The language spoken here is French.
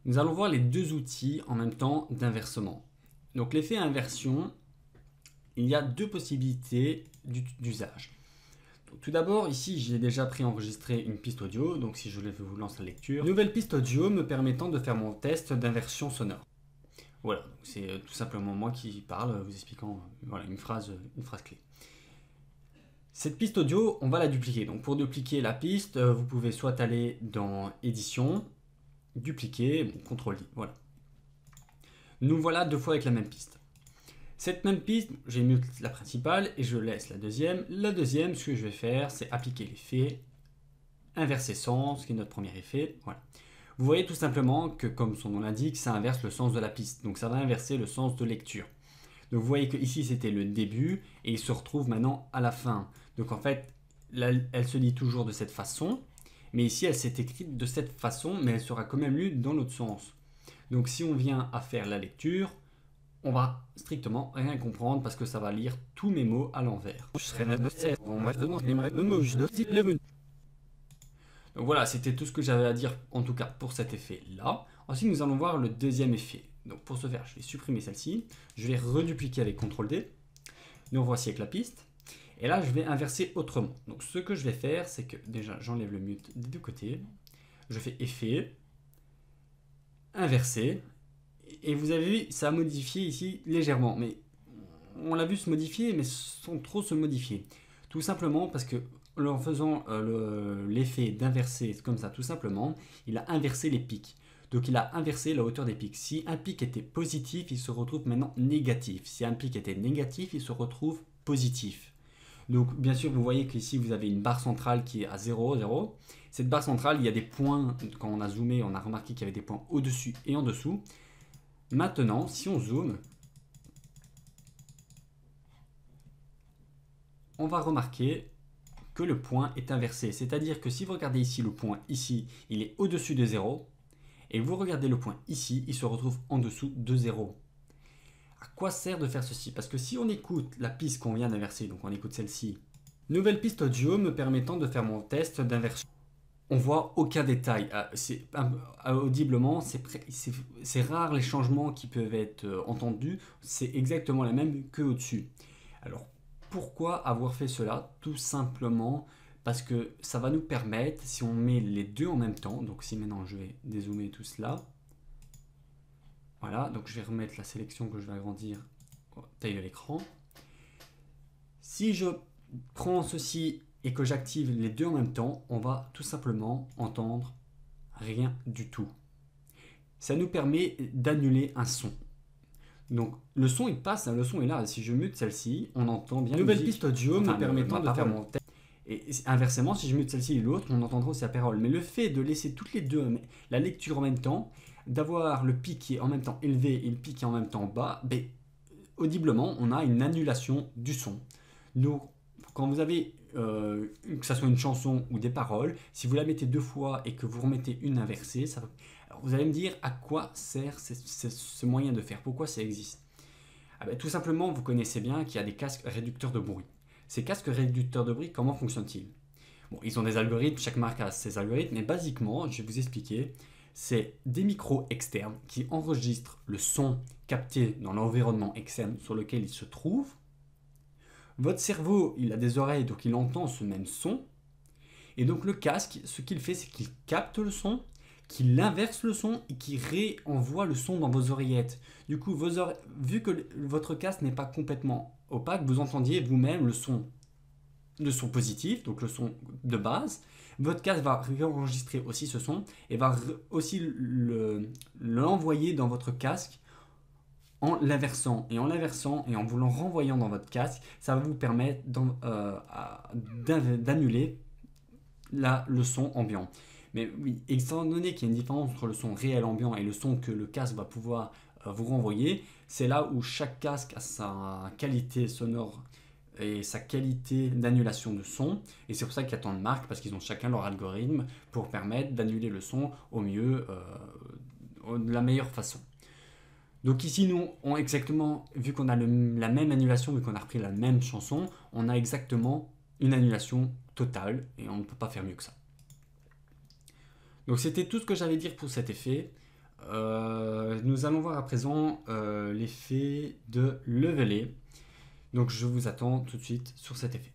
Nous allons voir les deux outils en même temps d'inversement. Donc l'effet inversion, il y a deux possibilités d'usage. Tout d'abord, ici, j'ai déjà préenregistré une piste audio, donc si je vous lance la lecture. Nouvelle piste audio me permettant de faire mon test d'inversion sonore. Voilà, c'est tout simplement moi qui parle, vous expliquant voilà, une phrase clé. Cette piste audio, on va la dupliquer. Donc pour dupliquer la piste, vous pouvez soit aller dans Édition, dupliquer, bon, CTRL-D, voilà. Nous voilà deux fois avec la même piste. Cette même piste, j'ai mis la principale et je laisse la deuxième. La deuxième, ce que je vais faire, c'est appliquer l'effet, inverser sens, qui est notre premier effet. Voilà. Vous voyez tout simplement que, comme son nom l'indique, ça inverse le sens de la piste. Donc ça va inverser le sens de lecture. Donc vous voyez que ici c'était le début et il se retrouve maintenant à la fin. Donc en fait, là, elle se lit toujours de cette façon, mais ici elle s'est écrite de cette façon, mais elle sera quand même lue dans l'autre sens. Donc si on vient à faire la lecture, on va strictement rien comprendre parce que ça va lire tous mes mots à l'envers. Donc voilà, c'était tout ce que j'avais à dire en tout cas pour cet effet là. Ensuite nous allons voir le deuxième effet. Donc pour ce faire, je vais supprimer celle-ci, je vais redupliquer avec CTRL-D. Nous voici avec la piste. Et là je vais inverser autrement. Donc ce que je vais faire, c'est que déjà j'enlève le mute des deux côtés. Je fais effet, inverser. Et vous avez vu, ça a modifié ici légèrement. Mais on l'a vu se modifier, mais sans trop se modifier. Tout simplement parce que en faisant l'effet d'inverser comme ça, tout simplement, il a inversé les pics. Donc il a inversé la hauteur des pics. Si un pic était positif, il se retrouve maintenant négatif. Si un pic était négatif, il se retrouve positif. Donc bien sûr, vous voyez qu'ici, vous avez une barre centrale qui est à 0, 0. Cette barre centrale, il y a des points, quand on a zoomé, on a remarqué qu'il y avait des points au-dessus et en dessous. Maintenant, si on zoome, on va remarquer que le point est inversé. C'est-à-dire que si vous regardez ici, le point ici, il est au-dessus de 0. Et vous regardez le point ici, il se retrouve en dessous de 0. À quoi sert de faire ceci? Parce que si on écoute la piste qu'on vient d'inverser, donc on écoute celle-ci, nouvelle piste audio me permettant de faire mon test d'inversion. On voit aucun détail. Audiblement, c'est rare les changements qui peuvent être entendus. C'est exactement la même que au-dessus. Alors, pourquoi avoir fait cela? Tout simplement parce que ça va nous permettre, si on met les deux en même temps, donc si maintenant je vais dézoomer tout cela, voilà, donc je vais remettre la sélection que je vais agrandir, taille de l'écran. Si je prends ceci et que j'active les deux en même temps, on va tout simplement entendre rien du tout. Ça nous permet d'annuler un son. Donc le son il passe, le son est là. Si je mute celle-ci, on entend bien. Nouvelle piste audio me permettant de faire mon test. Et inversement, si je mute celle-ci et l'autre, on entendra aussi la parole. Mais le fait de laisser toutes les deux, la lecture en même temps, d'avoir le pic qui est en même temps élevé et le pic qui est en même temps bas, ben, audiblement, on a une annulation du son. Donc quand vous avez, que ce soit une chanson ou des paroles, si vous la mettez deux fois et que vous remettez une inversée, ça va... Alors, vous allez me dire à quoi sert ce moyen de faire, pourquoi ça existe? Ah ben, tout simplement, vous connaissez bien qu'il y a des casques réducteurs de bruit. Ces casques réducteurs de bruit, comment fonctionnent-ils? Bon, ils ont des algorithmes, chaque marque a ses algorithmes, mais basiquement, je vais vous expliquer, c'est des micros externes qui enregistrent le son capté dans l'environnement externe sur lequel il se trouve. Votre cerveau, il a des oreilles, donc il entend ce même son. Et donc le casque, ce qu'il fait, c'est qu'il capte le son, qu'il inverse le son et qu'il réenvoie le son dans vos oreillettes. Du coup, vu que votre casque n'est pas complètement opaque, vous entendiez vous-même le son positif, donc le son de base. Votre casque va réenregistrer aussi ce son et va aussi l'envoyer dans votre casque en l'inversant et en vous le renvoyant dans votre casque, ça va vous permettre d'annuler le son ambiant. Mais oui, étant donné qu'il y a une différence entre le son réel ambiant et le son que le casque va pouvoir vous renvoyer, c'est là où chaque casque a sa qualité sonore et sa qualité d'annulation de son. Et c'est pour ça qu'il y a tant de marques, parce qu'ils ont chacun leur algorithme pour permettre d'annuler le son au mieux, de la meilleure façon. Donc ici, nous, vu qu'on a la même annulation, vu qu'on a repris la même chanson, on a exactement une annulation totale et on ne peut pas faire mieux que ça. Donc c'était tout ce que j'allais dire pour cet effet. Nous allons voir à présent l'effet de leveler. Donc je vous attends tout de suite sur cet effet.